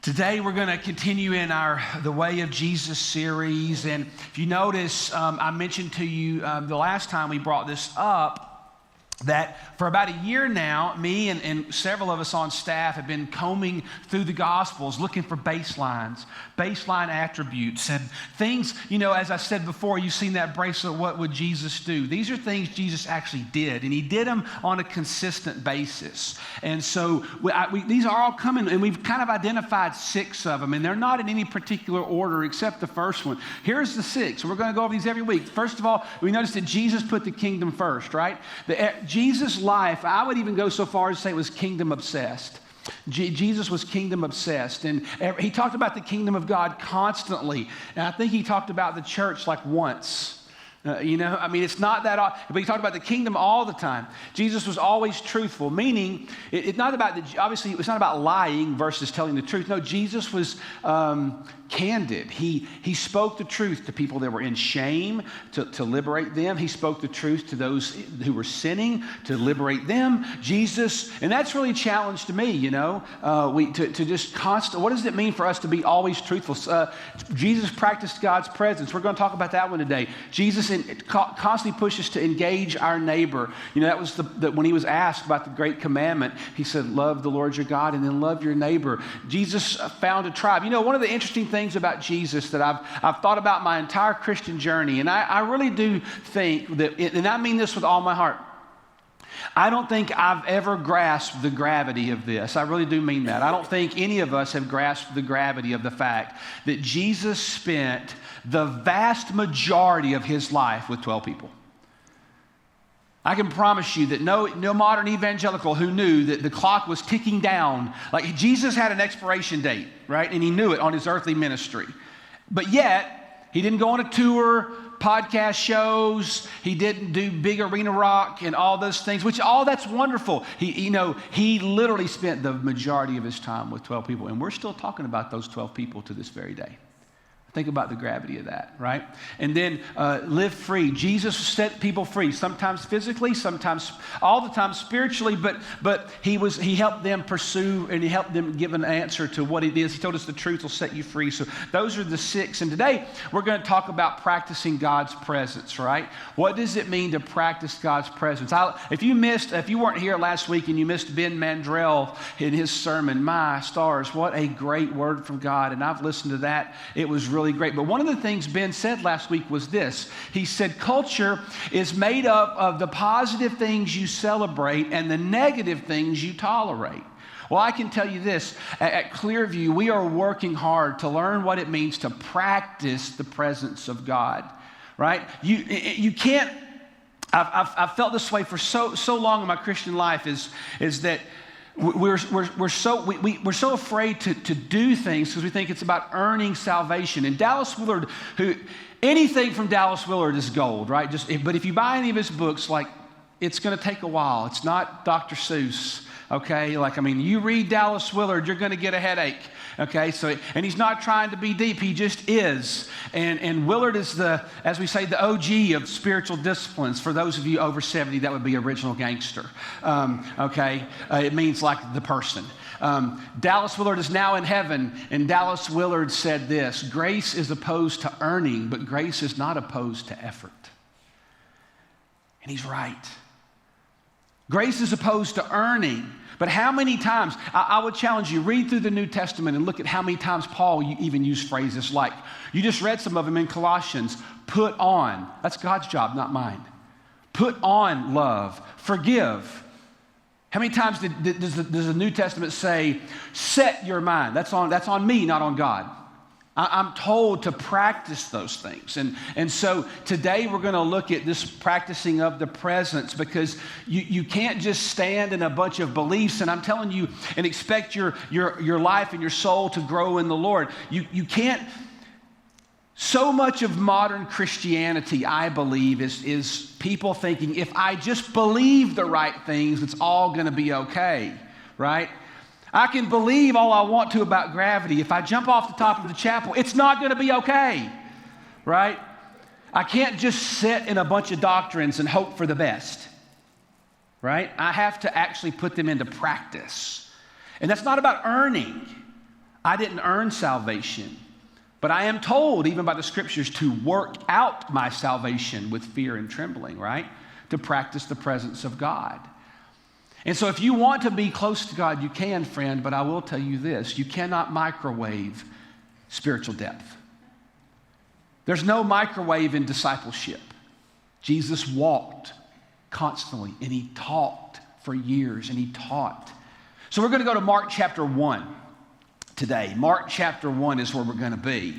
Today we're going to continue in our The Way of Jesus series, and if you notice, I mentioned to you the last time we brought this up that for about a year now, me and several of us on staff have been combing through the Gospels looking for baseline attributes and things, as I said before, you've seen that bracelet, what would Jesus do? These are things Jesus actually did, and he did them on a consistent basis. And so these are all coming, and we've kind of identified 6 of them, and they're not in any particular order except the first one. Here's the 6. We're going to go over these every week. First of all, we noticed that Jesus put the kingdom first, right? Jesus' life, I would even go so far as to say it was kingdom obsessed. Jesus was kingdom obsessed, and he talked about the kingdom of God constantly. And I think he talked about the church like once. It's not that, but he talked about the kingdom all the time. Jesus was always truthful, meaning it's not about, obviously, it's not about lying versus telling the truth. No, Jesus was candid. He spoke the truth to people that were in shame, to liberate them. He spoke the truth to those who were sinning, to liberate them. Jesus, and that's really a challenge to me, to just constant. What does it mean for us to be always truthful? Jesus practiced God's presence. We're going to talk about that one today. Jesus constantly pushes to engage our neighbor. That was when he was asked about the great commandment, he said, love the Lord your God and then love your neighbor. Jesus found a tribe. One of the interesting things about Jesus that I've thought about my entire Christian journey, and I really do think that, and I mean this with all my heart, I don't think I've ever grasped the gravity of this. I really do mean that. I don't think any of us have grasped the gravity of the fact that Jesus spent the vast majority of his life with 12 people. I can promise you that no modern evangelical who knew that the clock was ticking down, like Jesus had an expiration date, right? And he knew it on his earthly ministry. But yet, he didn't go on a tour, podcast shows, he didn't do big arena rock and all those things, which all that's wonderful. He literally spent the majority of his time with 12 people, and we're still talking about those 12 people to this very day. Think about the gravity of that, right? And then live free. Jesus set people free, sometimes physically, sometimes all the time spiritually, but he helped them pursue and he helped them give an answer to what it is. He told us the truth will set you free. So those are the 6. And today we're going to talk about practicing God's presence, right? What does it mean to practice God's presence? If you weren't here last week and you missed Ben Mandrell in his sermon, my stars, what a great word from God. And I've listened to that. It was really great. But one of the things Ben said last week was this. He said, culture is made up of the positive things you celebrate and the negative things you tolerate. Well, I can tell you this, at ClearView, we are working hard to learn what it means to practice the presence of God, right? You can't, I've felt this way for so long in my Christian life is that we're so afraid to do things because we think it's about earning salvation. And Dallas Willard, anything from Dallas Willard is gold, right? But if you buy any of his books, it's going to take a while. It's not Dr. Seuss, okay? You read Dallas Willard, you're going to get a headache. Okay, and he's not trying to be deep, he just is. And Willard is as we say, the OG of spiritual disciplines. For those of you over 70, that would be original gangster. It means like the person. Dallas Willard is now in heaven, and Dallas Willard said this: grace is opposed to earning, but grace is not opposed to effort. And he's right. Grace is opposed to earning. But how many times, I would challenge you, read through the New Testament and look at how many times Paul even used phrases like, you just read some of them in Colossians, put on. That's God's job, not mine. Put on love, forgive. How many times does the New Testament say, set your mind? That's on me, not on God. I'm told to practice those things. And so today we're going to look at this practicing of the presence, because you can't just stand in a bunch of beliefs, and I'm telling you, and expect your life and your soul to grow in the Lord. You can't. So much of modern Christianity, I believe, is people thinking, if I just believe the right things, it's all going to be okay, right? I can believe all I want to about gravity. If I jump off the top of the chapel, it's not going to be okay, right? I can't just sit in a bunch of doctrines and hope for the best, right? I have to actually put them into practice. And that's not about earning. I didn't earn salvation, but I am told, even by the scriptures, to work out my salvation with fear and trembling, right? To practice the presence of God. And so if you want to be close to God, you can, friend, but I will tell you this: you cannot microwave spiritual depth. There's no microwave in discipleship. Jesus walked constantly, and he talked for years, and he taught. So we're going to go to Mark chapter 1 today. Mark chapter 1 is where we're going to be.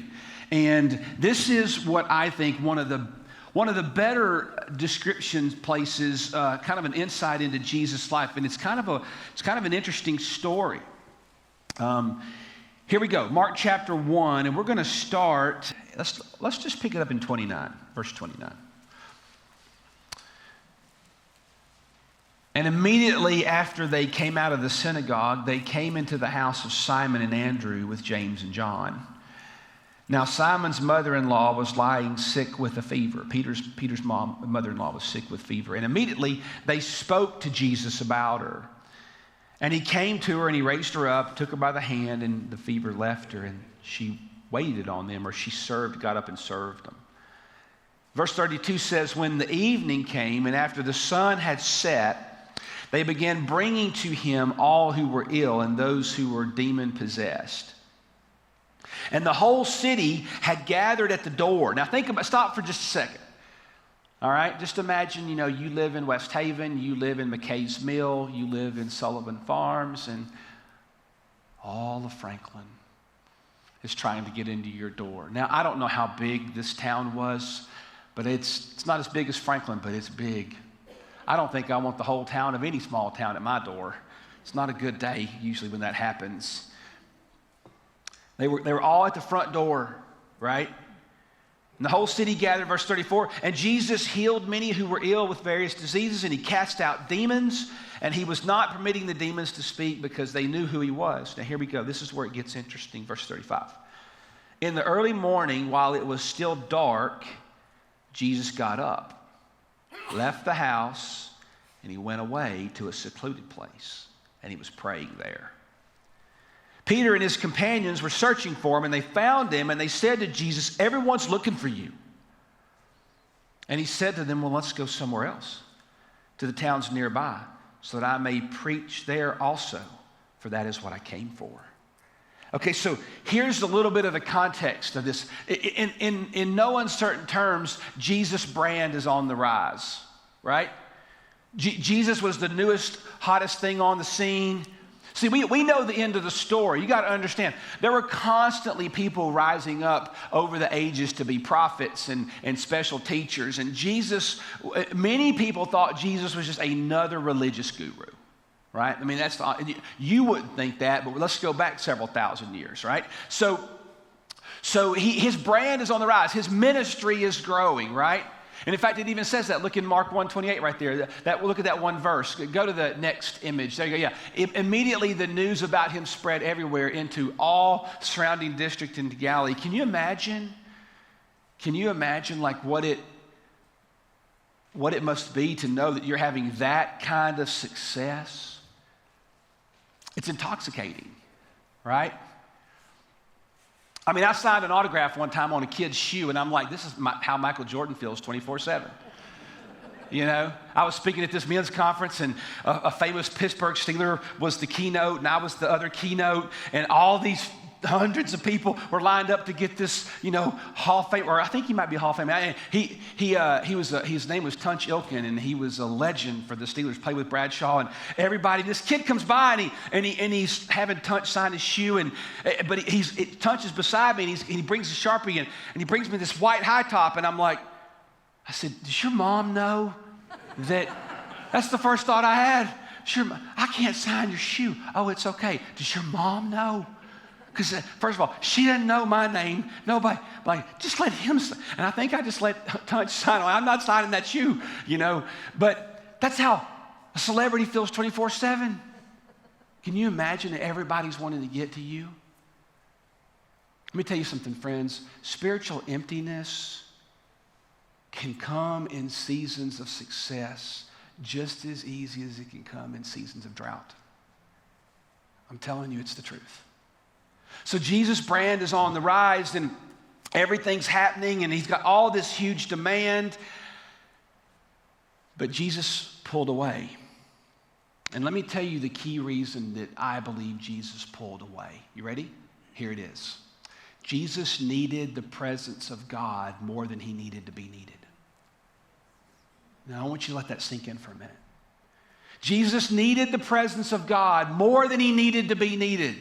And this is what I think one of the better description places, kind of an insight into Jesus' life. And it's kind of an interesting story. Here we go, Mark chapter 1, and we're going to start, let's just pick it up in 29, verse 29. And immediately after they came out of the synagogue, they came into the house of Simon and Andrew with James and John. Now Simon's mother-in-law was lying sick with a fever. Peter's mother-in-law was sick with fever. And immediately they spoke to Jesus about her. And he came to her and he raised her up, took her by the hand, and the fever left her. And she waited on them, or she got up and served them. Verse 32 says, when the evening came and after the sun had set, they began bringing to him all who were ill and those who were demon-possessed. And the whole city had gathered at the door. Now stop for just a second. All right, just imagine, you live in West Haven, you live in McKay's Mill, you live in Sullivan Farms, and all of Franklin is trying to get into your door. Now, I don't know how big this town was, but it's not as big as Franklin, but it's big. I don't think I want the whole town of any small town at my door. It's not a good day usually when that happens. They were all at the front door, right? And the whole city gathered, verse 34, and Jesus healed many who were ill with various diseases, and he cast out demons, and he was not permitting the demons to speak because they knew who he was. Now here we go. This is where it gets interesting, verse 35. In the early morning, while it was still dark, Jesus got up, left the house, and he went away to a secluded place, and he was praying there. Peter and his companions were searching for him, and they found him, and they said to Jesus, everyone's looking for you. And he said to them, well, let's go somewhere else, to the towns nearby, so that I may preach there also, for that is what I came for. Okay, so here's a little bit of the context of this. In no uncertain terms, Jesus' brand is on the rise, right? Jesus was the newest, hottest thing on the scene. See, we know the end of the story. You got to understand, there were constantly people rising up over the ages to be prophets and special teachers. And many people thought Jesus was just another religious guru. Right? I mean, you wouldn't think that, but let's go back several thousand years, right? So his brand is on the rise. His ministry is growing, right? And in fact, it even says that. Look in Mark 1:28 right there. Look at that one verse. Go to the next image. There you go. Yeah. Immediately the news about him spread everywhere into all surrounding district into Galilee. Can you imagine like what it must be to know that you're having that kind of success? It's intoxicating, right? I mean, I signed an autograph one time on a kid's shoe, and I'm like, this is how Michael Jordan feels 24/7. I was speaking at this men's conference, and a famous Pittsburgh Steeler was the keynote, and I was the other keynote, and all these hundreds of people were lined up to get this, Hall of Fame, or I think he might be a Hall of Fame. His name was Tunch Ilkin, and he was a legend for the Steelers. Played with Bradshaw, and everybody. This kid comes by, and he's having Tunch sign his shoe, but Tunch is beside me, and he brings a Sharpie, and he brings me this white high top, and I'm like, I said, does your mom know that? That's the first thought I had. Sure, I can't sign your shoe. Oh, it's okay. Does your mom know? Because first of all, she doesn't know my name. Nobody, just let him sign. And I think I just let Tunch sign. I'm not signing that shoe, But that's how a celebrity feels 24/7. Can you imagine that everybody's wanting to get to you? Let me tell you something, friends. Spiritual emptiness can come in seasons of success just as easy as it can come in seasons of drought. I'm telling you, it's the truth. So Jesus' brand is on the rise, and everything's happening, and he's got all this huge demand. But Jesus pulled away. And let me tell you the key reason that I believe Jesus pulled away. You ready? Here it is. Jesus needed the presence of God more than he needed to be needed. Now, I want you to let that sink in for a minute. Jesus needed the presence of God more than he needed to be needed.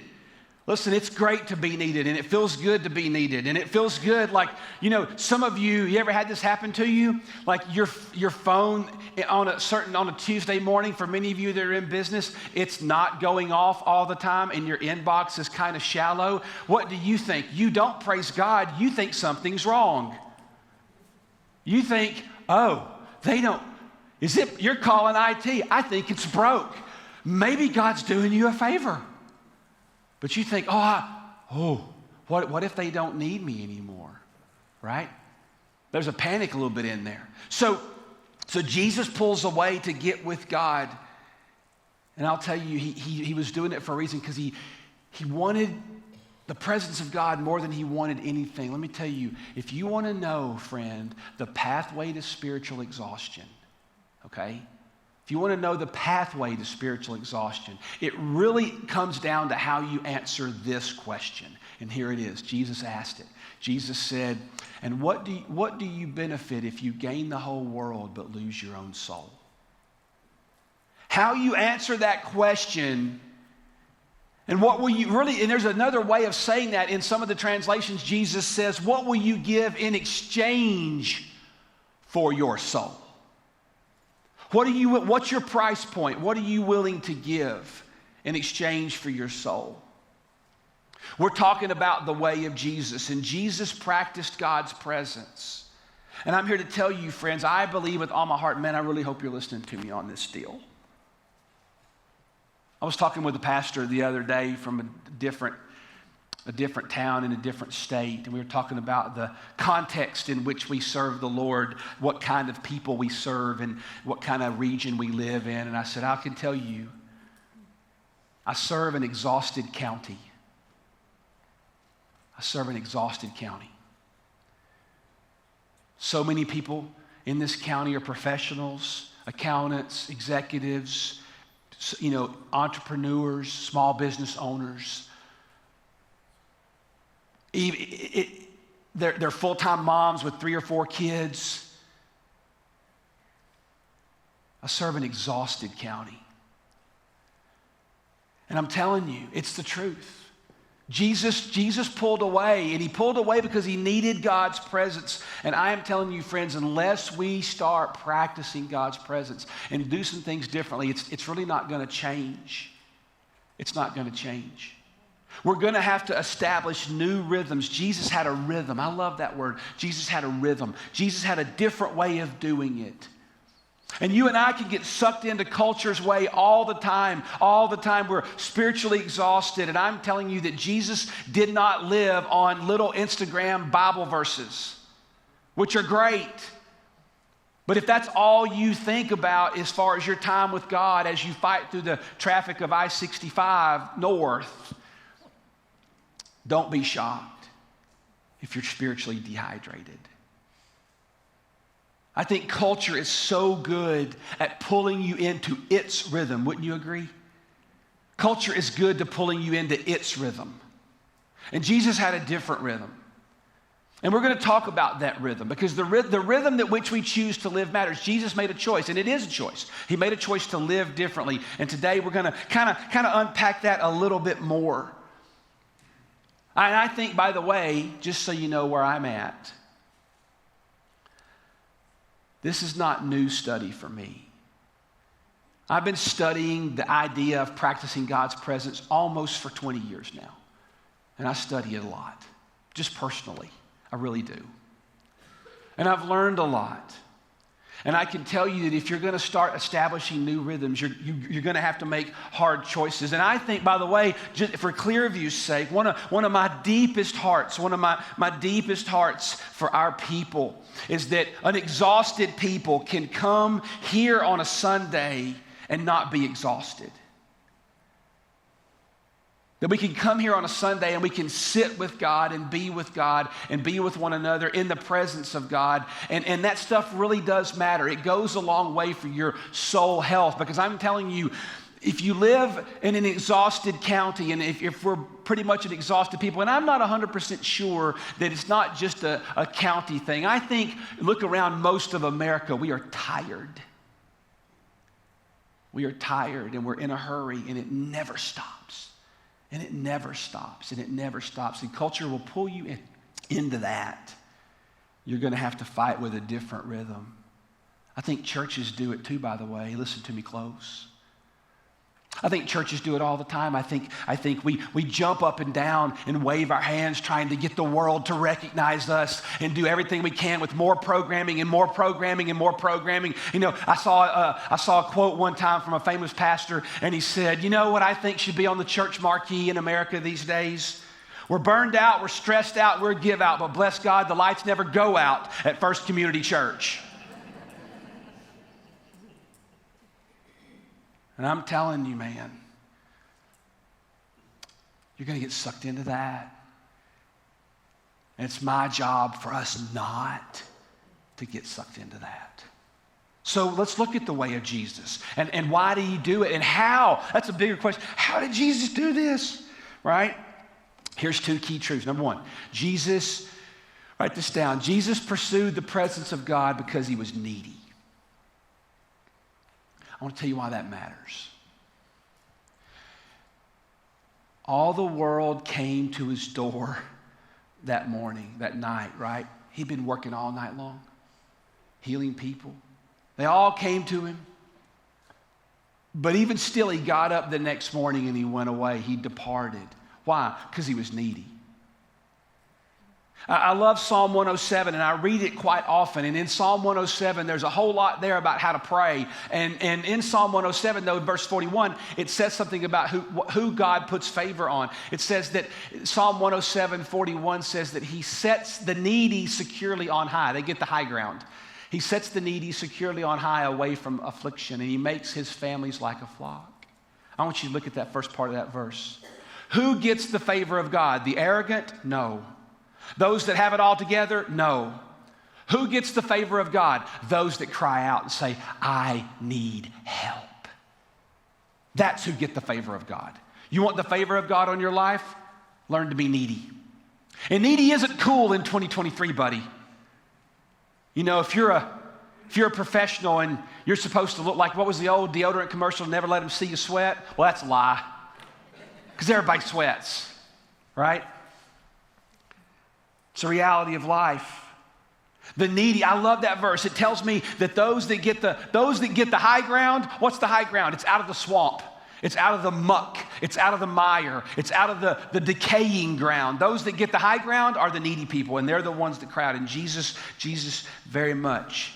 Listen, it's great to be needed, and it feels good to be needed, and it feels good like, some of you ever had this happen to you? Like your phone on a Tuesday morning, for many of you that are in business, it's not going off all the time, and your inbox is kind of shallow. What do you think? You don't praise God. You think something's wrong. You think, they don't. You're calling IT. I think it's broke. Maybe God's doing you a favor. But you think, what if they don't need me anymore, right? There's a panic a little bit in there. So Jesus pulls away to get with God. And I'll tell you, he was doing it for a reason, because he wanted the presence of God more than he wanted anything. Let me tell you, if you want to know, friend, the pathway to spiritual exhaustion, okay? If you want to know the pathway to spiritual exhaustion, it really comes down to how you answer this question. And here it is. Jesus asked it. Jesus said, and what do you benefit if you gain the whole world but lose your own soul? How you answer that question, and what will you really, and there's another way of saying that in some of the translations. Jesus says, what will you give in exchange for your soul? What's your price point? What are you willing to give in exchange for your soul? We're talking about the way of Jesus, and Jesus practiced God's presence. And I'm here to tell you, friends, I believe with all my heart, man, I really hope you're listening to me on this deal. I was talking with a pastor the other day from a different town in a different state, and we were talking about the context in which we serve the Lord, what kind of people we serve, and what kind of region we live in. And I said, I can tell you, I serve an exhausted county. I serve an exhausted county. So many people in this county are professionals, accountants, executives, entrepreneurs, small business owners. They're full-time moms with 3 or 4 kids. I serve an exhausted county. And I'm telling you, it's the truth. Jesus pulled away, and he pulled away because he needed God's presence. And I am telling you, friends, unless we start practicing God's presence and do some things differently, it's really not going to change. It's not going to change. We're going to have to establish new rhythms. Jesus had a rhythm. I love that word. Jesus had a rhythm. Jesus had a different way of doing it. And you and I can get sucked into culture's way all the time. All the time we're spiritually exhausted. And I'm telling you that Jesus did not live on little Instagram Bible verses, which are great. But if that's all you think about as far as your time with God as you fight through the traffic of I-65 north, don't be shocked if you're spiritually dehydrated. I think culture is so good at pulling you into its rhythm. Wouldn't you agree? Culture is good to pulling you into its rhythm. And Jesus had a different rhythm. And we're going to talk about that rhythm, because the rhythm that which we choose to live matters. Jesus made a choice, and it is a choice. He made a choice to live differently. And today we're going to kind of unpack that a little bit more. And I think, by the way, just so you know where I'm at, this is not new study for me. I've been studying the idea of practicing God's presence almost for 20 years now. And I study it a lot, just personally. I really do. And I've learned a lot. And I can tell you that if you're going to start establishing new rhythms, you're going to have to make hard choices. And I think, by the way, just for ClearView's sake, one of my deepest hearts for our people is that an exhausted people can come here on a Sunday and not be exhausted. That we can come here on a Sunday and we can sit with God and be with one another in the presence of God. And that stuff really does matter. It goes a long way for your soul health, because I'm telling you, if you live in an exhausted county, and if we're pretty much an exhausted people, and I'm not 100% sure that it's not just a county thing. I think, look around most of America, we are tired. We are tired and we're in a hurry, and it never stops. And it never stops, and it never stops. And culture will pull you into that. You're going to have to fight with a different rhythm. I think churches do it too, by the way. Listen to me close. I think churches do it all the time. I think we jump up and down and wave our hands trying to get the world to recognize us and do everything we can with more programming and more programming and more programming. You know, I saw a quote one time from a famous pastor, and he said, you know what I think should be on the church marquee in America these days? We're burned out, we're stressed out, we're give out, but bless God, the lights never go out at First Community Church. And I'm telling you, man, you're going to get sucked into that. And it's my job for us not to get sucked into that. So let's look at the way of Jesus. And why did he do it? And how? That's a bigger question. How did Jesus do this? Right? Here's two key truths. Number one, Jesus, write this down. Jesus pursued the presence of God because he was needy. I want to tell you why that matters. All the world came to his door that morning, that night, right? He'd been working all night long, healing people. They all came to him. But even still, he got up the next morning and he went away. He departed. Why? Because he was needy. I love Psalm 107, and I read it quite often. And in Psalm 107, there's a whole lot there about how to pray. And in Psalm 107, though, in verse 41, it says something about who God puts favor on. It says that Psalm 107:41 says that he sets the needy securely on high. They get the high ground. He sets the needy securely on high away from affliction, and he makes his families like a flock. I want you to look at that first part of that verse. Who gets the favor of God? The arrogant? No. Those that have it all together? No. Who gets the favor of God? Those that cry out and say, I need help. That's who get the favor of God. You want the favor of God on your life? Learn to be needy. And needy isn't cool in 2023, buddy. You know, if you're a professional and you're supposed to look like, what was the old deodorant commercial, never let them see you sweat? Well, that's a lie. Because everybody sweats, right? It's a reality of life. The needy, I love that verse. It tells me that those that get the high ground, what's the high ground? It's out of the swamp. It's out of the muck. It's out of the mire. It's out of the decaying ground. Those that get the high ground are the needy people, and they're the ones that crowd. And Jesus very much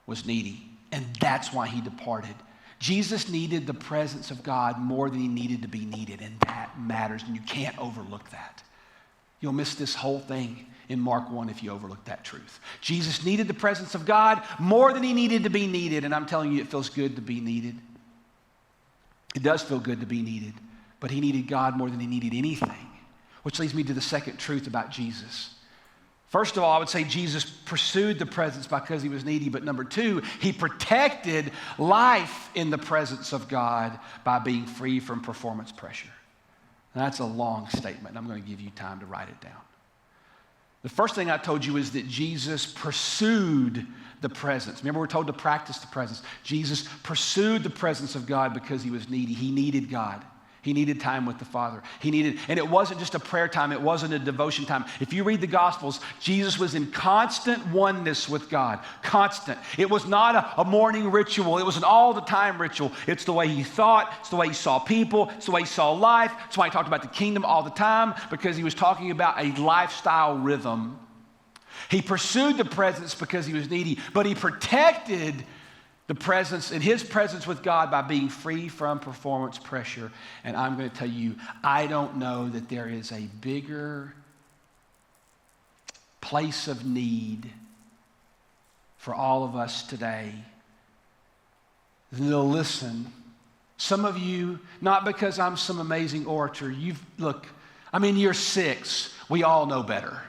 was needy, and that's why he departed. Jesus needed the presence of God more than he needed to be needed, and that matters, and you can't overlook that. You'll miss this whole thing in Mark 1 if you overlook that truth. Jesus needed the presence of God more than he needed to be needed, and I'm telling you, it feels good to be needed. It does feel good to be needed, but he needed God more than he needed anything, which leads me to the second truth about Jesus. First of all, I would say Jesus pursued the presence because he was needy, but number two, he protected life in the presence of God by being free from performance pressure. Now, that's a long statement. I'm going to give you time to write it down. The first thing I told you is that Jesus pursued the presence. Remember, we're told to practice the presence. Jesus pursued the presence of God because he was needy. He needed God. He needed time with the Father. And it wasn't just a prayer time. It wasn't a devotion time. If you read the Gospels, Jesus was in constant oneness with God. Constant. It was not a morning ritual. It was an all-the-time ritual. It's the way he thought. It's the way he saw people. It's the way he saw life. It's why he talked about the kingdom all the time, because he was talking about a lifestyle rhythm. He pursued the presence because he was needy, but he protected the presence, in his presence with God, by being free from performance pressure. And I'm going to tell you, I don't know that there is a bigger place of need for all of us today than to listen Some of you, not because I'm some amazing orator, I'm in year 6. We all know better,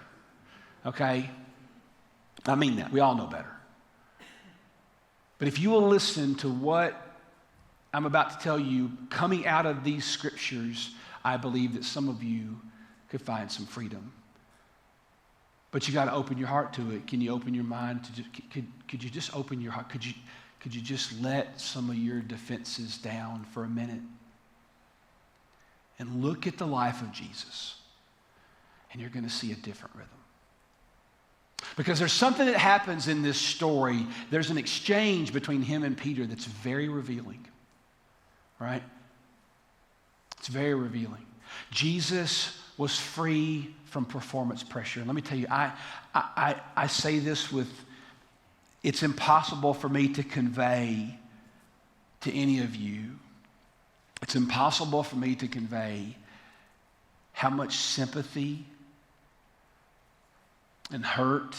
okay? I mean that. We all know better. But if you will listen to what I'm about to tell you, coming out of these scriptures, I believe that some of you could find some freedom. But you got to open your heart to it. Can you open your mind to could you just open your heart? Could you just let some of your defenses down for a minute and look at the life of Jesus, and you're going to see a different rhythm. Because there's something that happens in this story. There's an exchange between him and Peter that's very revealing, right? It's very revealing. Jesus was free from performance pressure. And let me tell you, I say this with, it's impossible for me to convey to any of you. It's impossible for me to convey how much sympathy and hurt.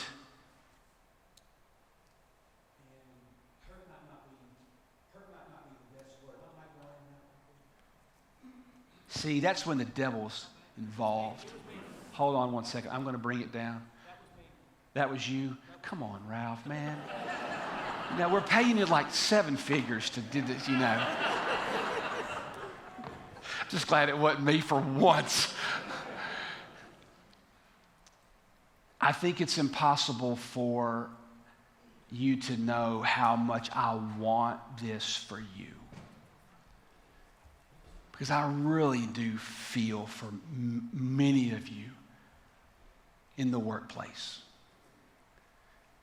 See, that's when the devil's involved. Hold on one second. I'm going to bring it down. That was you? Come on, Ralph, man. Now, we're paying you like 7 figures to do this, Just glad it wasn't me for once. I think it's impossible for you to know how much I want this for you. Because I really do feel for many of you in the workplace.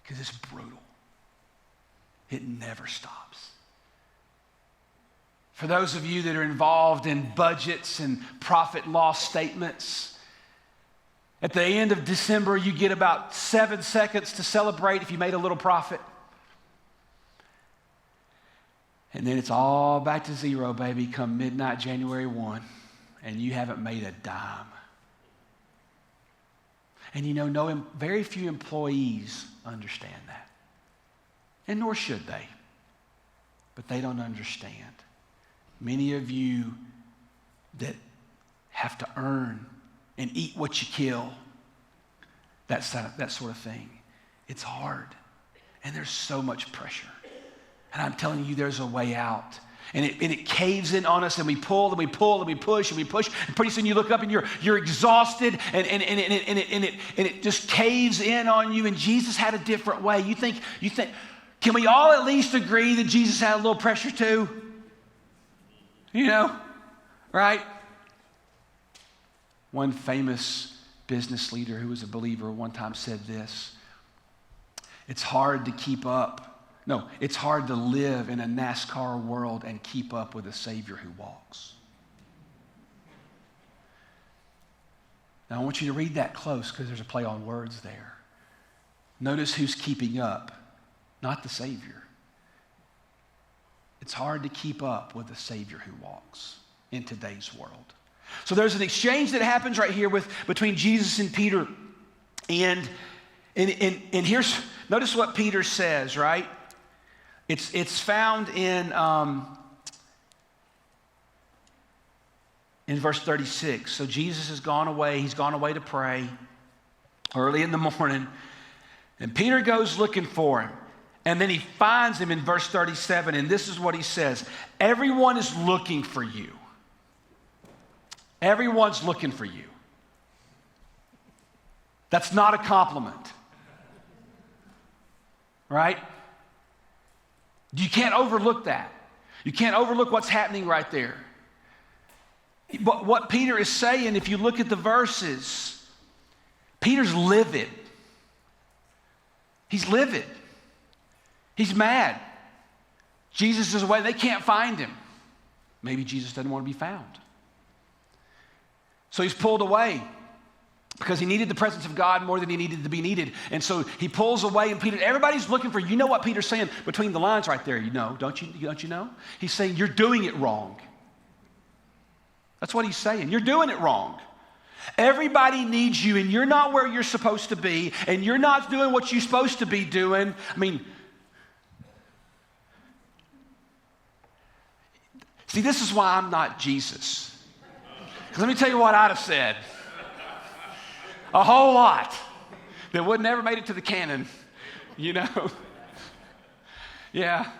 Because it's brutal. It never stops. For those of you that are involved in budgets and profit loss statements, at the end of December, you get about 7 seconds to celebrate if you made a little profit. And then it's all back to zero, baby, come midnight, January 1, and you haven't made a dime. And very few employees understand that. And nor should they. But they don't understand. Many of you that have to earn and eat what you kill, that sort of thing, it's hard. And there's so much pressure. And I'm telling you, there's a way out. And it caves in on us, and we pull, and we pull, and we push, and we push. And pretty soon you look up and you're exhausted, and it just caves in on you. And Jesus had a different way. You think, can we all at least agree that Jesus had a little pressure too? Right? One famous business leader who was a believer one time said this: it's hard to live in a NASCAR world and keep up with a Savior who walks. Now I want you to read that close because there's a play on words there. Notice who's keeping up, not the Savior. It's hard to keep up with the Savior who walks in today's world. So there's an exchange that happens right here between Jesus and Peter. And here's, notice what Peter says, right? It's found in verse 36. So Jesus has gone away. He's gone away to pray early in the morning. And Peter goes looking for him. And then he finds him in verse 37. And this is what he says: everyone is looking for you. Everyone's looking for you. That's not a compliment. Right? You can't overlook that. You can't overlook what's happening right there. But what Peter is saying, if you look at the verses, Peter's livid. He's livid. He's mad. Jesus is away. They can't find him. Maybe Jesus doesn't want to be found. So he's pulled away because he needed the presence of God more than he needed to be needed. And so he pulls away, and Peter, everybody's looking for, you know what Peter's saying between the lines right there, don't you know? He's saying, you're doing it wrong. That's what he's saying. You're doing it wrong. Everybody needs you, and you're not where you're supposed to be, and you're not doing what you're supposed to be doing. See, this is why I'm not Jesus. Because let me tell you what I'd have said. A whole lot that would never made it to the canon, you know. Yeah,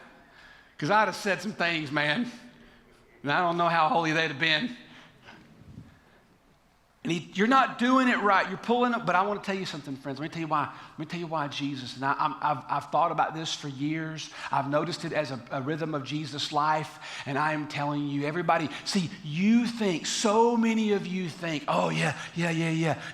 because I'd have said some things, man, and I don't know how holy they'd have been. And you're not doing it right. You're pulling it. But I want to tell you something, friends. Let me tell you why. Let me tell you why Jesus. And I've thought about this for years. I've noticed it as a rhythm of Jesus' life. And I am telling you, everybody, see, you think, so many of you think, oh, yeah.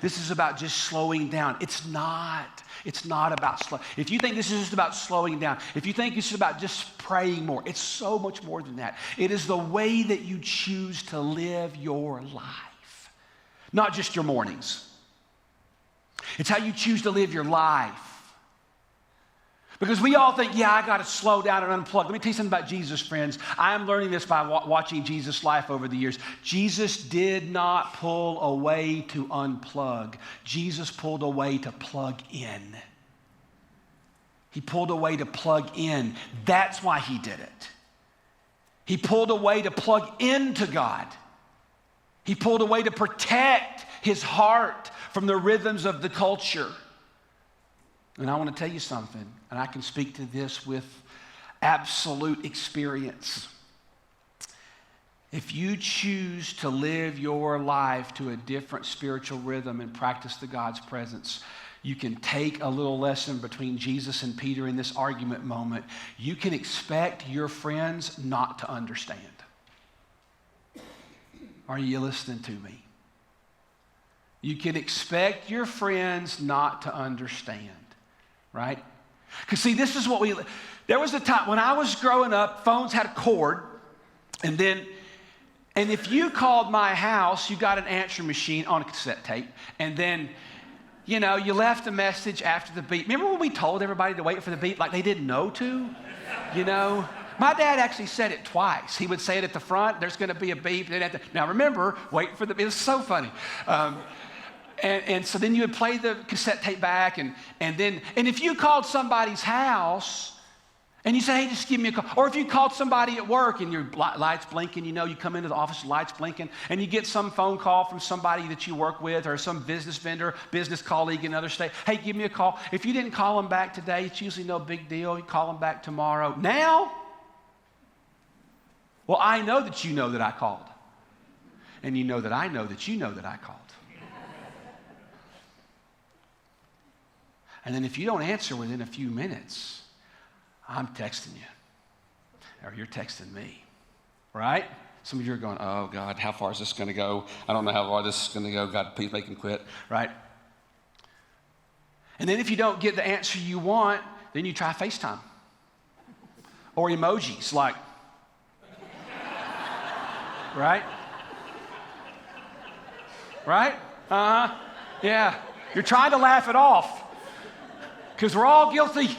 This is about just slowing down. It's not. It's not about slow. If you think this is just about slowing down, if you think it's about just praying more, it's so much more than that. It is the way that you choose to live your life. Not just your mornings. It's how you choose to live your life. Because we all think, yeah, I got to slow down and unplug. Let me tell you something about Jesus, friends. I am learning this by watching Jesus' life over the years. Jesus did not pull away to unplug. Jesus pulled away to plug in. He pulled away to plug in. That's why he did it. He pulled away to plug into God. He pulled away to protect his heart from the rhythms of the culture. And I want to tell you something, and I can speak to this with absolute experience. If you choose to live your life to a different spiritual rhythm and practice the God's presence, you can take a little lesson between Jesus and Peter in this argument moment. You can expect your friends not to understand. Are you listening to me? You can expect your friends not to understand, right? Because see, this is what there was a time when I was growing up, phones had a cord, and if you called my house, you got an answering machine on a cassette tape, and then, you know, you left a message after the beep. Remember when we told everybody to wait for the beep like they didn't know to? You know? My dad actually said it twice. He would say it at the front, there's going to be a beep. Now remember, wait for the beep. It's so funny. And so then you would play the cassette tape back, and if you called somebody's house, and you say, hey, just give me a call. Or if you called somebody at work and your lights blinking, you know, you come into the office, lights blinking, and you get some phone call from somebody that you work with or some business vendor, business colleague in another state. Hey, give me a call. If you didn't call them back today, it's usually no big deal. You call them back tomorrow. Now, well, I know that you know that I called. And you know that I know that you know that I called. And then if you don't answer within a few minutes, I'm texting you, or you're texting me, right? Some of you are going, oh, God, how far is this going to go? I don't know how far this is going to go. God, please make him quit, right? And then if you don't get the answer you want, then you try FaceTime or emojis like, right? Right? Yeah. You're trying to laugh it off because we're all guilty.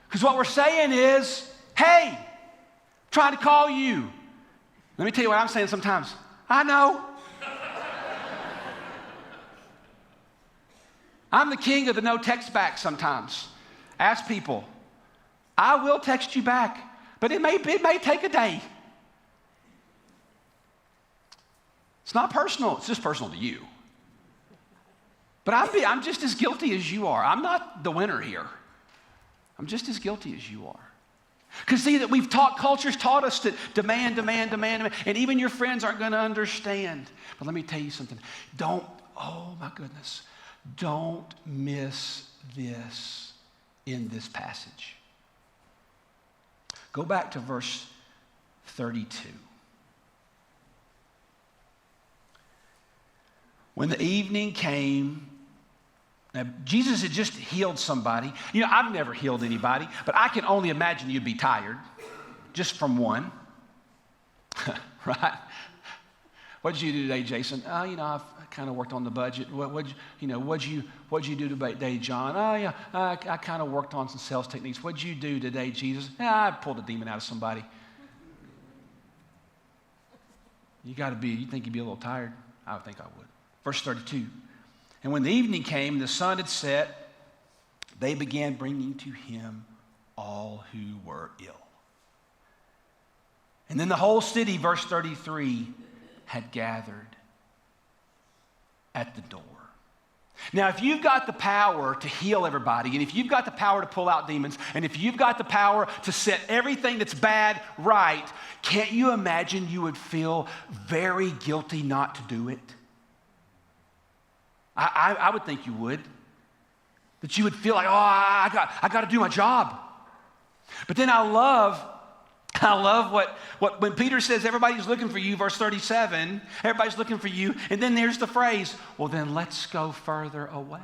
Because what we're saying is, hey, trying to call you. Let me tell you what I'm saying sometimes. I know. I'm the king of the no text back sometimes. Ask people. I will text you back, but it may take a day. It's not personal. It's just personal to you. But I'm just as guilty as you are. I'm not the winner here. I'm just as guilty as you are. Because see that culture's taught us to demand, and even your friends aren't going to understand. But let me tell you something. Oh my goodness, don't miss this in this passage. Go back to verse 32. When the evening came, now, Jesus had just healed somebody. You know, I've never healed anybody, but I can only imagine you'd be tired just from one. Right? What did you do today, Jason? Oh, you know, I've kind of worked on the budget. What'd you do today, John? Oh, yeah, I kind of worked on some sales techniques. What'd you do today, Jesus? I pulled a demon out of somebody. You think you'd be a little tired? I would think I would. Verse 32. And when the evening came and the sun had set, they began bringing to him all who were ill. And then the whole city, verse 33, had gathered at the door. Now, if you've got the power to heal everybody, and if you've got the power to pull out demons, and if you've got the power to set everything that's bad right, can't you imagine you would feel very guilty not to do it? I would think you would. That you would feel like, oh, I got to do my job. But then I love what when Peter says everybody's looking for you, verse 37, everybody's looking for you, and then there's the phrase, well, then let's go further away.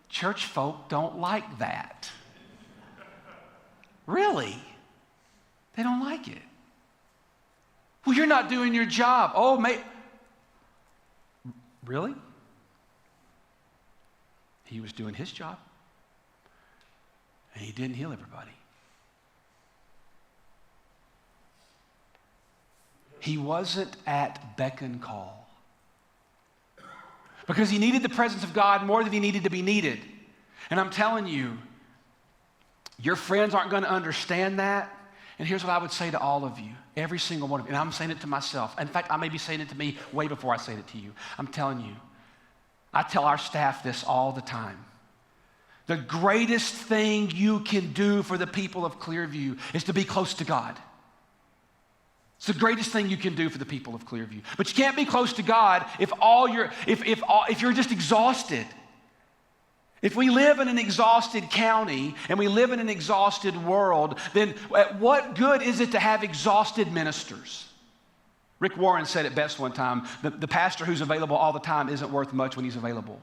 Church folk don't like that. Really? They don't like it. Well, you're not doing your job. Oh, really? He was doing his job, and he didn't heal everybody. He wasn't at beck and call because he needed the presence of God more than he needed to be needed. And I'm telling you, your friends aren't going to understand that. And here's what I would say to all of you, every single one of you, and I'm saying it to myself. In fact, I may be saying it to me way before I say it to you. I'm telling you, I tell our staff this all the time. The greatest thing you can do for the people of ClearView is to be close to God. It's the greatest thing you can do for the people of ClearView. But you can't be close to God if you're just exhausted. If we live in an exhausted county and we live in an exhausted world, then what good is it to have exhausted ministers? Rick Warren said it best one time, the pastor who's available all the time isn't worth much when he's available.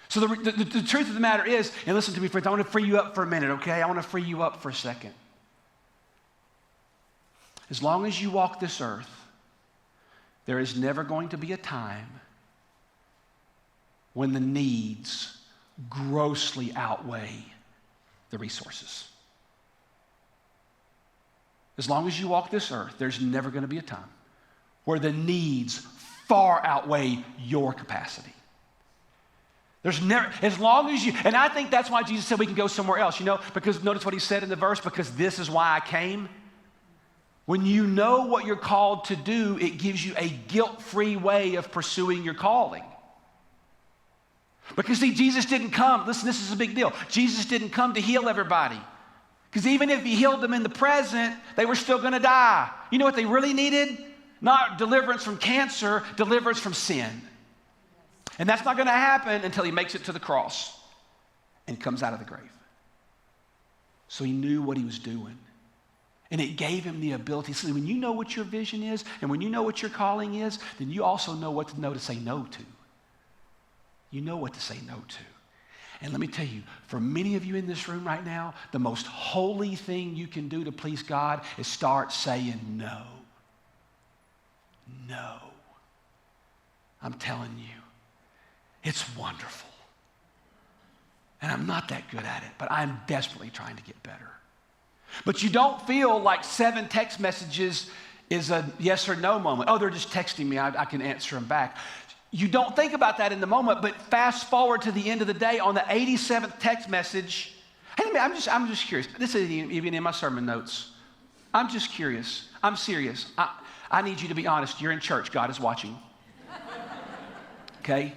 So the truth of the matter is, and listen to me friends, I want to free you up for a minute, okay? I want to free you up for a second. As long as you walk this earth, there is never going to be a time when the needs grossly outweigh the resources. As long as you walk this earth, there's never going to be a time where the needs far outweigh your capacity. There's never, as long as you, and I think that's why Jesus said we can go somewhere else, because notice what he said in the verse, because this is why I came. When you know what you're called to do, it gives you a guilt-free way of pursuing your calling. Because see, Jesus didn't come, listen, this is a big deal. Jesus didn't come to heal everybody. Because even if he healed them in the present, they were still going to die. You know what they really needed? Not deliverance from cancer, deliverance from sin. And that's not going to happen until he makes it to the cross and comes out of the grave. So he knew what he was doing. And it gave him the ability. So when you know what your vision is and when you know what your calling is, then you also know what to know to say no to. You know what to say no to. And let me tell you, for many of you in this room right now, the most holy thing you can do to please God is start saying no. No. I'm telling you. It's wonderful. And I'm not that good at it, but I'm desperately trying to get better. But you don't feel like 7 text messages is a yes or no moment. Oh, they're just texting me. I can answer them back. You don't think about that in the moment, but fast forward to the end of the day on the 87th text message. Hey, I'm just curious. This isn't even in my sermon notes. I'm just curious. I'm serious. I need you to be honest. You're in church. God is watching. Okay?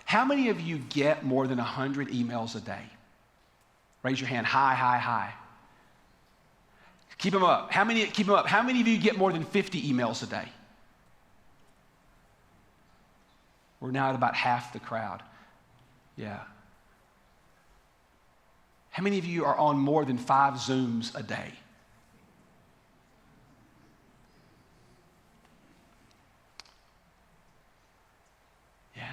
How many of you get more than 100 emails a day? Raise your hand. High. Keep them up. How many of you get more than 50 emails a day? We're now at about half the crowd. Yeah. How many of you are on more than 5 Zooms a day? Yeah.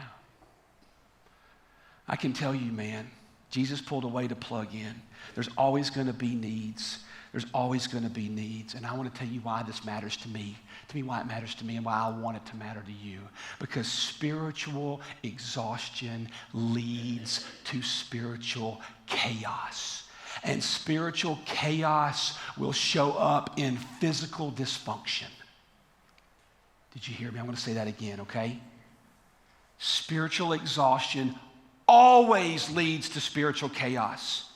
I can tell you, man, Jesus pulled away to plug in. There's always going to be needs. There's always going to be needs. And I want to tell you why this matters to me. To me, why it matters to me and why I want it to matter to you. Because spiritual exhaustion leads to spiritual chaos. And spiritual chaos will show up in physical dysfunction. Did you hear me? I'm going to say that again, okay? Spiritual exhaustion always leads to spiritual chaos.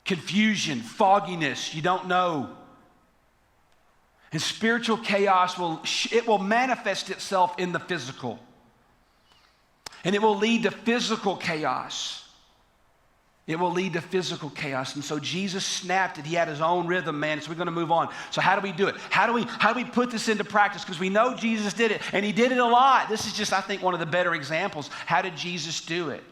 Confusion, fogginess, you don't know. And spiritual chaos will manifest itself in the physical. And it will lead to physical chaos. It will lead to physical chaos. And so Jesus snapped it. He had his own rhythm, man. So we're going to move on. So how do we do it? How do we put this into practice? Because we know Jesus did it, and he did it a lot. This is just, I think, one of the better examples. How did Jesus do it?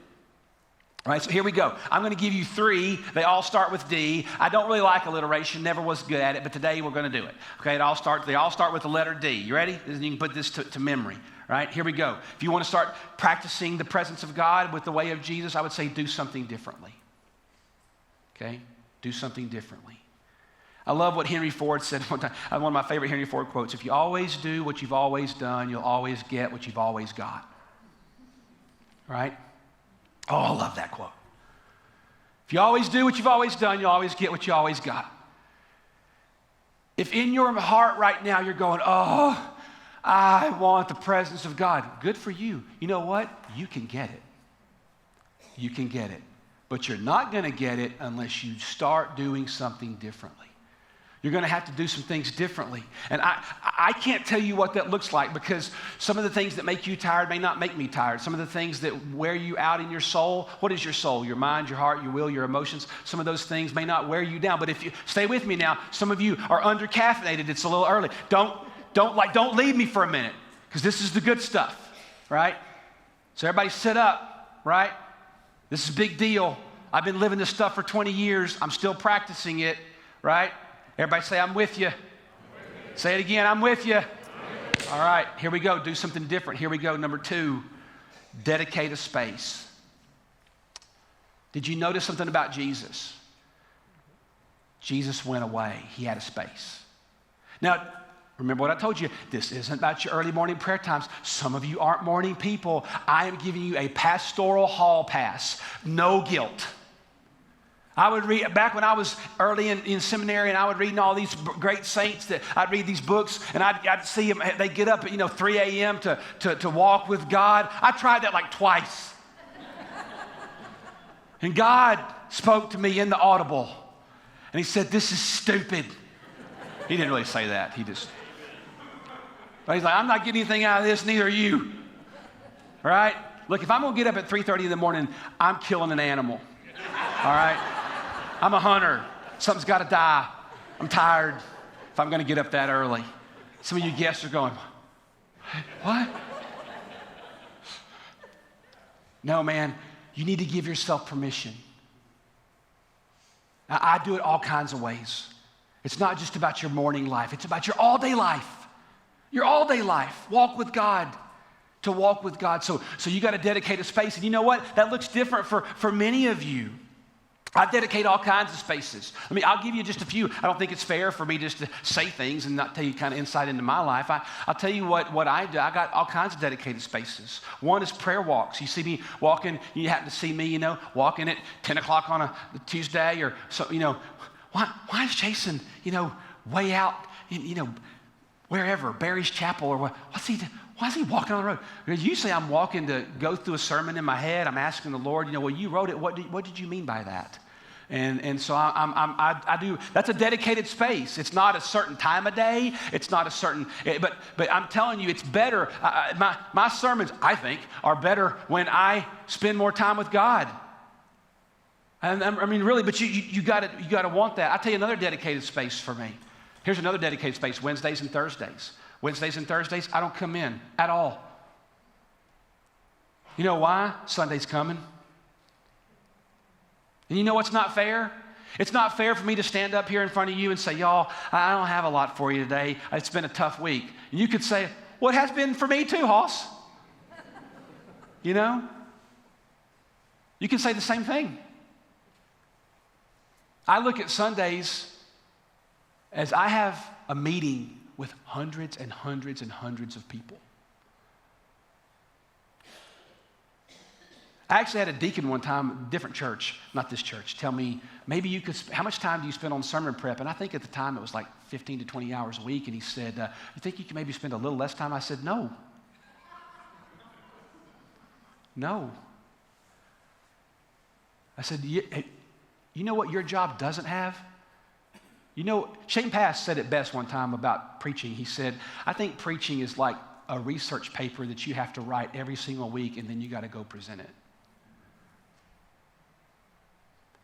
All right, so here we go. I'm going to give you 3. They all start with D. I don't really like alliteration, never was good at it, but today we're going to do it. Okay, they all start with the letter D. You ready? You can put this to memory. Right, here we go. If you want to start practicing the presence of God with the way of Jesus, I would say do something differently. Okay, do something differently. I love what Henry Ford said one time. One of my favorite Henry Ford quotes: if you always do what you've always done, you'll always get what you've always got. Right? Oh, I love that quote. If you always do what you've always done, you'll always get what you always got. If in your heart right now you're going, oh, I want the presence of God, good for you. You know what? You can get it. You can get it. But you're not going to get it unless you start doing something differently. You're going to have to do some things differently. And I can't tell you what that looks like, because some of the things that make you tired may not make me tired. Some of the things that wear you out in your soul, what is your soul? Your mind, your heart, your will, your emotions. Some of those things may not wear you down. But if you stay with me now, some of you are under-caffeinated. It's a little early. Don't leave me for a minute, because this is the good stuff, right? So everybody sit up, right? This is a big deal. I've been living this stuff for 20 years. I'm still practicing it, right? Everybody say, I'm with you. Say it again, I'm with you. All right, here we go. Do something different. Here we go. Number 2, dedicate a space. Did you notice something about Jesus? Jesus went away. He had a space. Now, remember what I told you. This isn't about your early morning prayer times. Some of you aren't morning people. I am giving you a pastoral hall pass. No guilt. I would read, back when I was early in seminary, and I would read all these great saints, that I'd read these books, and I'd see them, they get up at 3 a.m. to walk with God. I tried that like twice. And God spoke to me in the audible, and he said, this is stupid. He didn't really say that. But he's like, I'm not getting anything out of this, neither are you. Right? Look, if I'm going to get up at 3:30 in the morning, I'm killing an animal. All right? I'm a hunter. Something's got to die. I'm tired if I'm going to get up that early. Some of you guests are going, what? No, man, you need to give yourself permission. Now, I do it all kinds of ways. It's not just about your morning life. It's about your all-day life. Your all-day life. Walk with God. To walk with God. So you got to dedicate a space. And you know what? That looks different for many of you. I dedicate all kinds of spaces. I'll give you just a few. I don't think it's fair for me just to say things and not tell you kind of insight into my life. I'll tell you what I do. I got all kinds of dedicated spaces. One is prayer walks. You see me walking, you happen to see me, walking at 10 o'clock on a Tuesday or so, why is Jason, way out, wherever, Barry's Chapel or what? Why is he walking on the road? Because usually I'm walking to go through a sermon in my head. I'm asking the Lord, well, you wrote it. What did you mean by that? And so I do. That's a dedicated space. It's not a certain time of day. It's not a certain. But I'm telling you, it's better. My sermons, I think, are better when I spend more time with God. And really, but you got to want that. I'll tell you another dedicated space for me. Here's another dedicated space: Wednesdays and Thursdays. Wednesdays and Thursdays, I don't come in at all. You know why? Sunday's coming. And you know what's not fair? It's not fair for me to stand up here in front of you and say, y'all, I don't have a lot for you today. It's been a tough week. And you could say, well, it has been for me too, Hoss. You can say the same thing. I look at Sundays as I have a meeting with hundreds and hundreds and hundreds of people. I actually had a deacon one time, different church, not this church, tell me, maybe you could, how much time do you spend on sermon prep? And I think at the time it was like 15 to 20 hours a week. And he said, you think you could maybe spend a little less time? I said, no. No. I said, hey, you know what your job doesn't have? You know, Shane Pass said it best one time about preaching. He said, I think preaching is like a research paper that you have to write every single week, and then you got to go present it.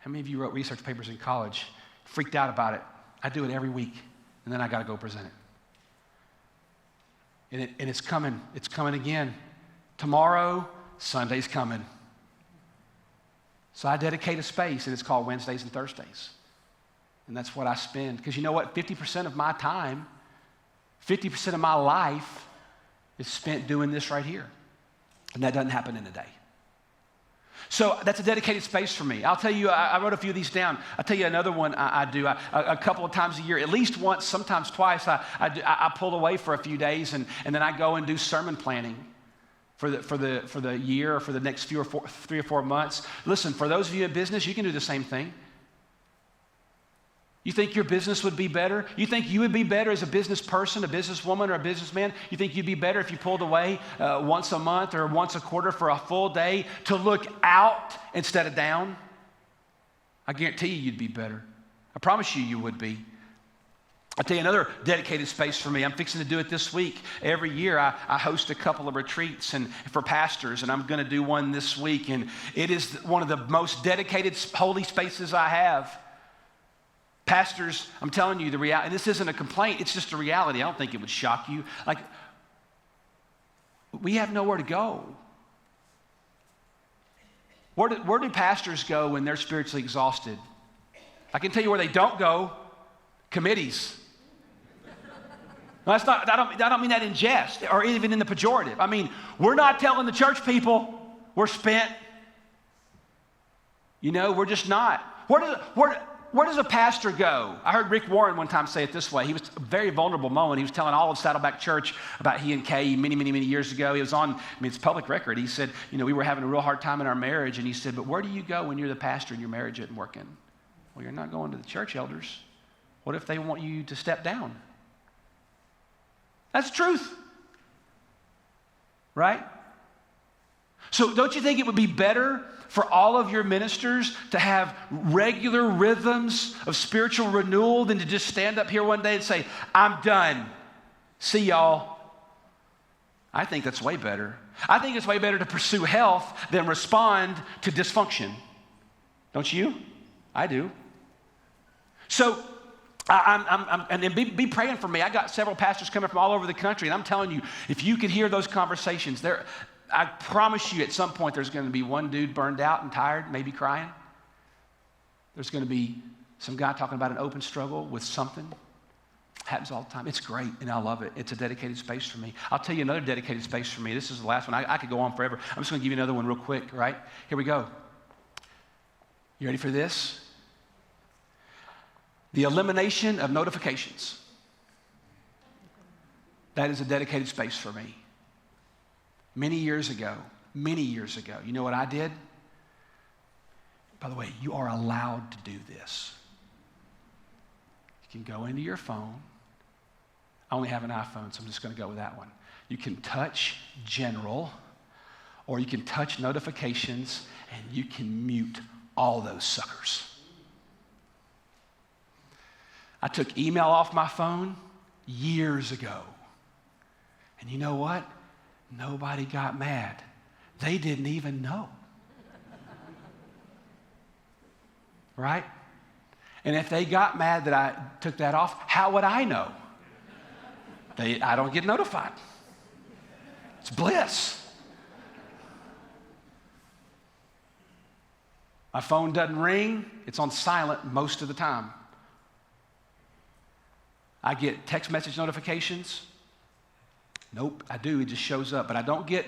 How many of you wrote research papers in college? Freaked out about it. I do it every week, and then I got to go present it. And it's coming. It's coming again. Tomorrow, Sunday's coming. So I dedicate a space, and it's called Wednesdays and Thursdays. And that's what I spend. Because you know what? 50% of my time, 50% of my life is spent doing this right here. And that doesn't happen in a day. So that's a dedicated space for me. I'll tell you, I wrote a few of these down. I'll tell you another one I do. A couple of times a year, at least once, sometimes twice, I pull away for a few days, and then I go and do sermon planning for the year or for the next 3 or 4 months. Listen, for those of you in business, you can do the same thing. You think your business would be better? You think you would be better as a business person, a businesswoman, or a businessman? You think you'd be better if you pulled away once a month or once a quarter for a full day to look out instead of down? I guarantee you'd be better. I promise you would be. I'll tell you another dedicated space for me. I'm fixing to do it this week. Every year I host a couple of retreats and for pastors, and I'm going to do one this week. And it is one of the most dedicated holy spaces I have. Pastors, I'm telling you the reality, and this isn't a complaint, it's just a reality. I don't think it would shock you. Like, we have nowhere to go. Where do pastors go when they're spiritually exhausted? I can tell you where they don't go. Committees. No, that's not, I don't mean that in jest or even in the pejorative. I mean, we're not telling the church people we're spent. You know, we're just not. Where does a pastor go? I heard Rick Warren one time say it this way. He was a very vulnerable moment. He was telling all of Saddleback Church about he and Kay many years ago. He was on, it's public record. He said, you know, we were having a real hard time in our marriage. And he said, but where do you go when you're the pastor and your marriage isn't working? Well, you're not going to the church elders. What if they want you to step down? That's the truth. Right? So don't you think it would be better for all of your ministers to have regular rhythms of spiritual renewal than to just stand up here one day and say, I'm done. See y'all. I think that's way better. I think it's way better to pursue health than respond to dysfunction. Don't you? I do. So, and be praying for me. I got several pastors coming from all over the country, and I'm telling you, if you could hear those conversations, I promise you at some point there's going to be one dude burned out and tired, maybe crying. There's going to be some guy talking about an open struggle with something. Happens all the time. It's great, and I love it. It's a dedicated space for me. I'll tell you another dedicated space for me. This is the last one. I could go on forever. I'm just going to give you another one real quick, right? Here we go. You ready for this? The elimination of notifications. That is a dedicated space for me. Many years ago, you know what I did? By the way, you are allowed to do this. You can go into your phone. I only have an iPhone, so I'm just going to go with that one. You can touch general, or you can touch notifications, and you can mute all those suckers. I took email off my phone years ago. And you know what? Nobody got mad. They didn't even know. Right? And if they got mad that I took that off, how would I know? I don't get notified. It's bliss. My phone doesn't ring. It's on silent most of the time. I get text message notifications. Nope, I do. It just shows up. But I don't get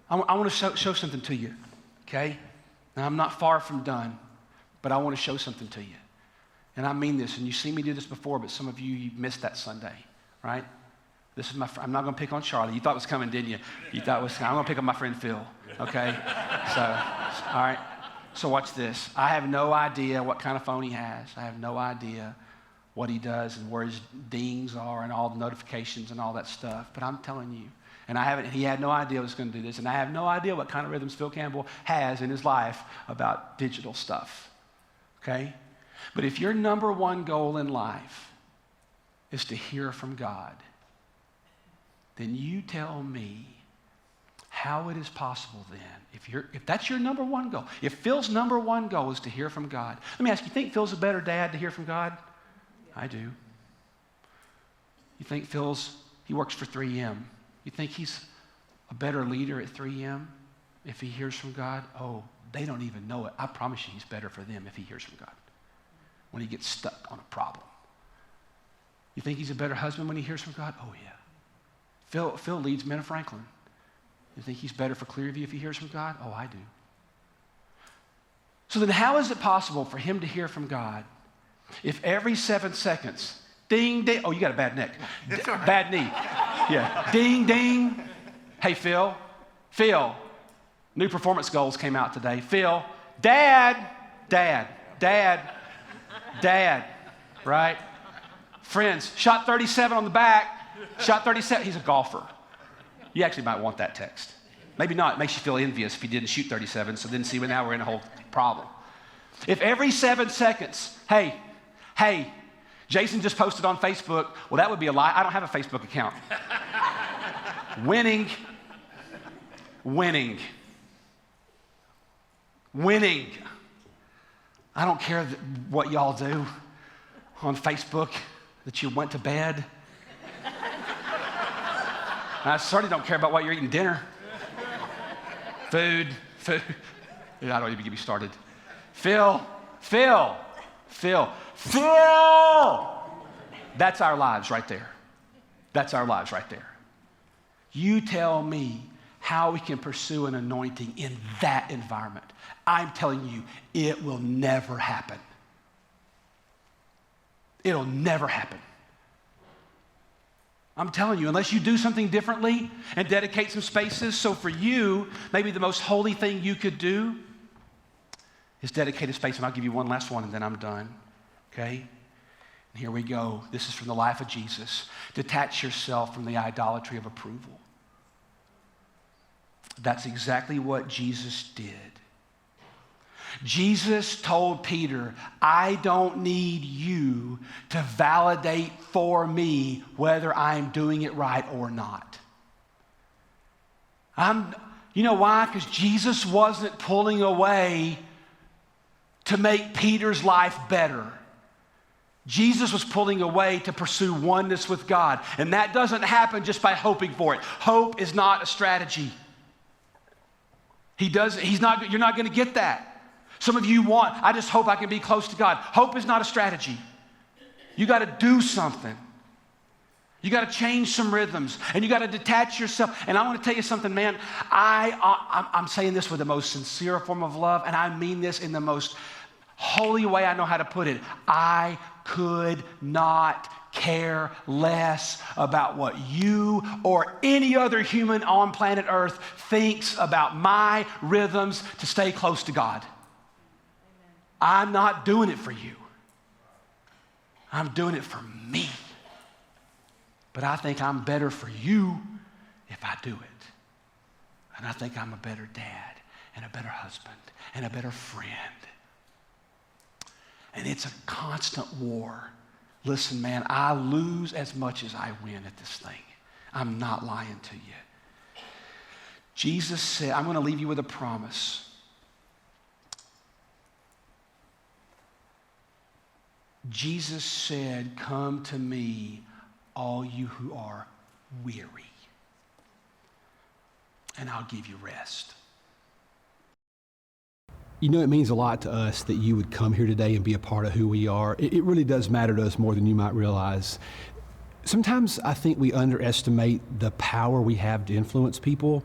I want to show something to you, okay? Now, I'm not far from done, but I want to show something to you. And I mean this, and you've seen me do this before, but some of you missed that Sunday, right? This is I'm not going to pick on Charlie. You thought it was coming, didn't you? You thought it was coming. I'm going to pick on my friend Phil, okay? So, all right. So watch this. I have no idea what kind of phone he has. I have no idea what he does and where his dings are and all the notifications and all that stuff. But I'm telling you, And he had no idea I was going to do this. And I have no idea what kind of rhythms Phil Campbell has in his life about digital stuff, okay? But if your number one goal in life is to hear from God, then you tell me how it is possible then, if that's your number one goal, if Phil's number one goal is to hear from God. Let me ask you, think Phil's a better dad to hear from God? Yeah. I do. You think he works for 3M. You think he's a better leader at 3M if he hears from God? Oh, they don't even know it. I promise you he's better for them if he hears from God when he gets stuck on a problem. You think he's a better husband when he hears from God? Oh, yeah. Phil leads Men of Franklin. You think he's better for ClearView if he hears from God? Oh, I do. So then how is it possible for him to hear from God if every 7 seconds, ding, ding, oh, you got a bad neck. Right. Bad knee. Yeah. Ding, ding. Hey, Phil, new performance goals came out today. Phil, Dad, right? Friends, shot 37 on the back, shot 37. He's a golfer. You actually might want that text. Maybe not. It makes you feel envious if he didn't shoot 37, so then see, now we're in a whole problem. If every 7 seconds, hey, Jason just posted on Facebook, well, that would be a lie. I don't have a Facebook account. Winning. I don't care what y'all do on Facebook, that you went to bed. I certainly don't care about what you're eating dinner. Food. I don't even get me started. Phil. That's our lives right there. You tell me how we can pursue an anointing in that environment. I'm telling you, it will never happen. It'll never happen. I'm telling you, unless you do something differently and dedicate some spaces. So for you, maybe the most holy thing you could do is dedicate a space. And I'll give you one last one and then I'm done. Okay? And here we go. This is from the life of Jesus. Detach yourself from the idolatry of approval. That's exactly what Jesus did. Jesus told Peter, I don't need you to validate for me whether I'm doing it right or not. You know why? Because Jesus wasn't pulling away to make Peter's life better. Jesus was pulling away to pursue oneness with God. And that doesn't happen just by hoping for it. Hope is not a strategy. You're not going to get that. Some of you I just hope I can be close to God. Hope is not a strategy. You got to do something. You got to change some rhythms, and you got to detach yourself. And I want to tell you something, man. I'm saying this with the most sincere form of love, and I mean this in the most holy way I know how to put it. I could not care less about what you or any other human on planet Earth thinks about my rhythms to stay close to God. I'm not doing it for you. I'm doing it for me. But I think I'm better for you if I do it. And I think I'm a better dad and a better husband and a better friend. And it's a constant war. Listen, man, I lose as much as I win at this thing. I'm not lying to you. Jesus said, I'm going to leave you with a promise. Jesus said, come to me, all you who are weary, and I'll give you rest. You know, it means a lot to us that you would come here today and be a part of who we are. It really does matter to us more than you might realize. Sometimes I think we underestimate the power we have to influence people.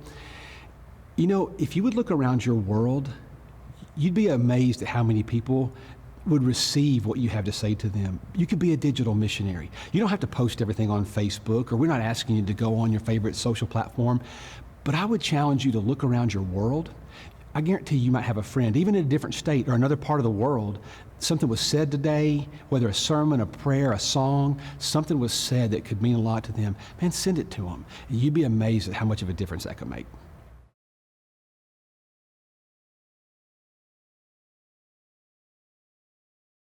You know, if you would look around your world, you'd be amazed at how many people would receive what you have to say to them. You could be a digital missionary. You don't have to post everything on Facebook, or we're not asking you to go on your favorite social platform, but I would challenge you to look around your world. I guarantee you might have a friend, even in a different state or another part of the world. Something was said today, whether a sermon, a prayer, a song, something was said that could mean a lot to them. Man, send it to them. You'd be amazed at how much of a difference that could make.